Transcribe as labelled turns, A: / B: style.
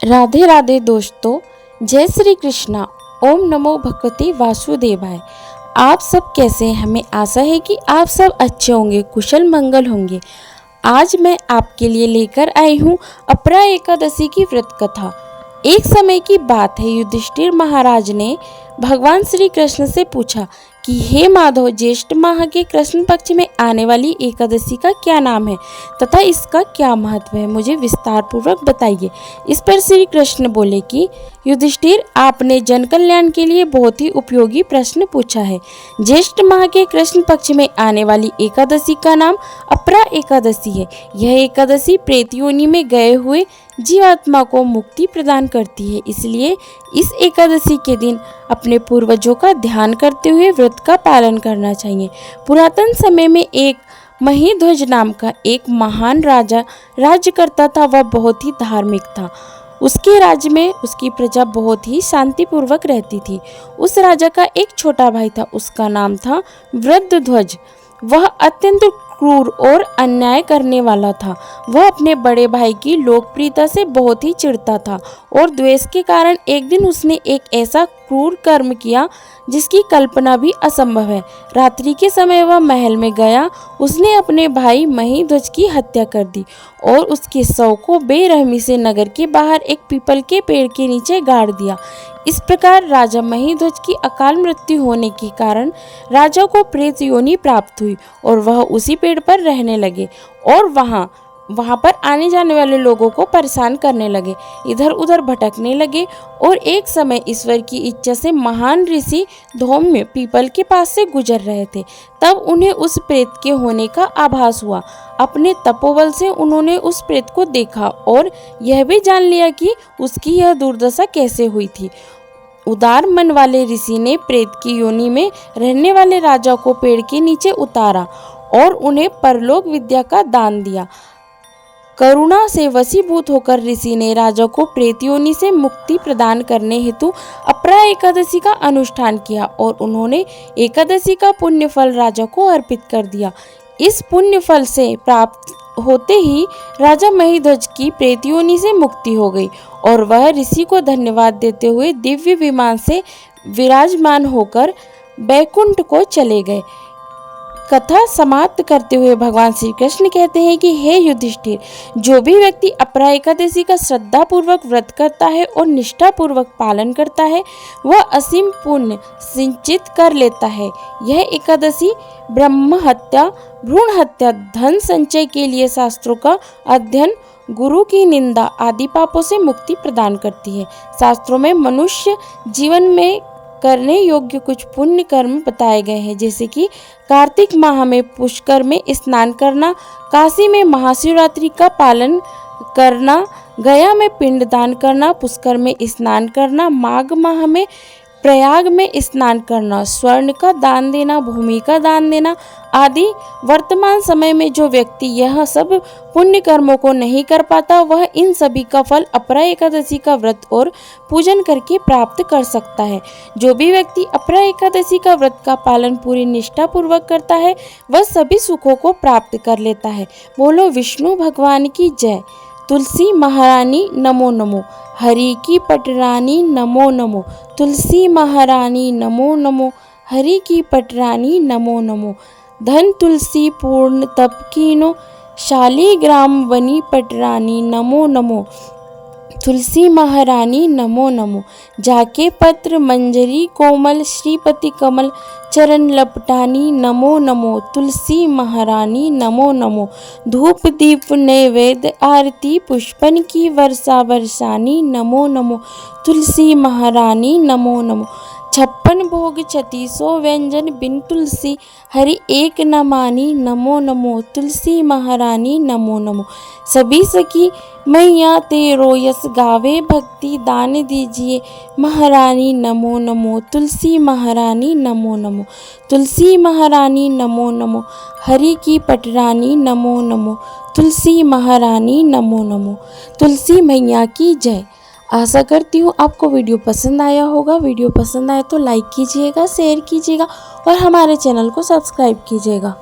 A: राधे राधे दोस्तों, जय श्री कृष्णा। ओम नमो भगवते वासुदेवाय। आप सब कैसे हैं? हमें आशा है कि आप सब अच्छे होंगे, कुशल मंगल होंगे। आज मैं आपके लिए लेकर आई हूँ अपरा एकादशी की व्रत कथा। एक समय की बात है, युधिष्ठिर महाराज ने भगवान श्री कृष्ण से पूछा कि हे माधव, ज्येष्ठ माह के कृष्ण पक्ष में आने वाली एकादशी का क्या नाम है तथा इसका क्या महत्व है, मुझे विस्तार पूर्वक बताइए। इस पर श्री कृष्ण बोले कि युधिष्ठिर, आपने जन कल्याण के लिए बहुत ही उपयोगी प्रश्न पूछा है। ज्येष्ठ माह के कृष्ण पक्ष में आने वाली एकादशी का नाम अपरा एकादशी है। यह एकादशी प्रेत योनि में गए हुए जीवात्मा को मुक्ति प्रदान करती है। इसलिए इस एकादशी के दिन अपने पूर्वजों का ध्यान करते हुए व्रत का पालन करना चाहिए। पुरातन समय में एक महीध्वज नाम का एक महान राजा राज्य करता था। वह बहुत ही धार्मिक था। उसके राज्य में उसकी प्रजा बहुत ही शांतिपूर्वक रहती थी। उस राजा का एक छोटा भाई था, उसका नाम था वृद्धध्वज। वह अत्यंत क्रूर और अन्याय करने वाला था। वह अपने बड़े भाई की लोकप्रियता से बहुत ही चिढ़ता था और द्वेष के कारण एक दिन उसने एक ऐसा क्रूर कर्म किया जिसकी कल्पना भी असंभव है। रात्रि के समय वह महल में गया। उसने अपने भाई महीध्वज की हत्या कर दी और उसके शव को बेरहमी से नगर के बाहर एक पीपल के पेड़ के नीचे गाड़ दिया। इस प्रकार राजा महीध्वज की अकाल मृत्यु होने के कारण राजा को प्रेत योनि प्राप्त हुई और वह उसी पेड़ पर रहने लगे और वहां पर आने जाने वाले लोगों को परेशान करने लगे, इधर उधर भटकने लगे। और एक समय ईश्वर की इच्छा से महान ऋषि धौम्य पीपल के पास से गुजर रहे थे। तब उन्हें उस प्रेत के होने का आभास हुआ। अपने तपोबल से उन्होंने उस प्रेत को देखा और यह भी जान लिया कि उसकी यह दुर्दशा कैसे हुई थी। उदार मन वाले ऋषि ने प्रेत की योनि में रहने वाले राजा को पेड़ के नीचे उतारा और उन्हें परलोक विद्या का दान दिया। करुणा से वशीभूत होकर ऋषि ने राजा को प्रेत योनि से मुक्ति प्रदान करने हेतु अपरा एकादशी का अनुष्ठान किया और उन्होंने एकादशी का पुण्य फल राजा को अर्पित कर दिया। इस पुण्य फल से प्राप्त होते ही राजा महीध्वज की प्रेत योनि से मुक्ति हो गई और वह ऋषि को धन्यवाद देते हुए दिव्य विमान से विराजमान होकर बैकुंठ को चले गए। कथा समाप्त करते हुए भगवान श्री कृष्ण कहते हैं कि हे युधिष्ठिर, जो भी व्यक्ति अपरा एकादशी का श्रद्धा पूर्वक व्रत करता है और निष्ठा पूर्वक पालन करता है, वह असीम पुण्य सिंचित कर लेता है। यह एकादशी ब्रह्म हत्या, भ्रूण हत्या, धन संचय के लिए शास्त्रों का अध्ययन, गुरु की निंदा आदि पापों से मुक्ति प्रदान करती है। शास्त्रों में मनुष्य जीवन में करने योग्य कुछ पुण्य कर्म बताए गए हैं, जैसे कि कार्तिक माह में पुष्कर में स्नान करना, काशी में महाशिवरात्रि का पालन करना, गया में पिंडदान करना, पुष्कर में स्नान करना, माघ माह में प्रयाग में स्नान करना, स्वर्ण का दान देना, भूमि का दान देना आदि। वर्तमान समय में जो व्यक्ति यह सब पुण्य कर्मों को नहीं कर पाता, वह इन सभी का फल अपरा एकादशी का व्रत और पूजन करके प्राप्त कर सकता है। जो भी व्यक्ति अपरा एकादशी का व्रत का पालन पूरी निष्ठा पूर्वक करता है, वह सभी सुखों को प्राप्त कर लेता है। बोलो विष्णु भगवान की जय। तुलसी महारानी नमो नमो, हरि की पटरानी नमो नमो, तुलसी महारानी नमो नमो, हरि की पटरानी नमो नमो। धन तुलसी पूर्ण तप कीनो, शालिग्राम वनी पटरानी नमो नमो, तुलसी महारानी नमो नमो। जाके पत्र मंजरी कोमल, श्रीपति कमल चरण लपटानी नमो नमो, तुलसी महारानी नमो नमो। धूप दीप नैवेद्य आरती पुष्पन की वर्षा वर्षानी नमो नमो, तुलसी महारानी नमो नमो। 56 भोग 3600 व्यंजन बिन तुलसी हरि एक न मानी नमो नमो, तुलसी महारानी नमो नमो। सभी सखी मैया तेरो यस गावे, भक्ति दान दीजिए महारानी नमो नमो, तुलसी महारानी नमो नमो, तुलसी महारानी नमो नमो, हरि की पटरानी नमो नमो, तुलसी महारानी नमो नमो। तुलसी मैया की जय। आशा करती हूँ आपको वीडियो पसंद आया होगा। वीडियो पसंद आए तो लाइक कीजिएगा, शेयर कीजिएगा और हमारे चैनल को सब्सक्राइब कीजिएगा।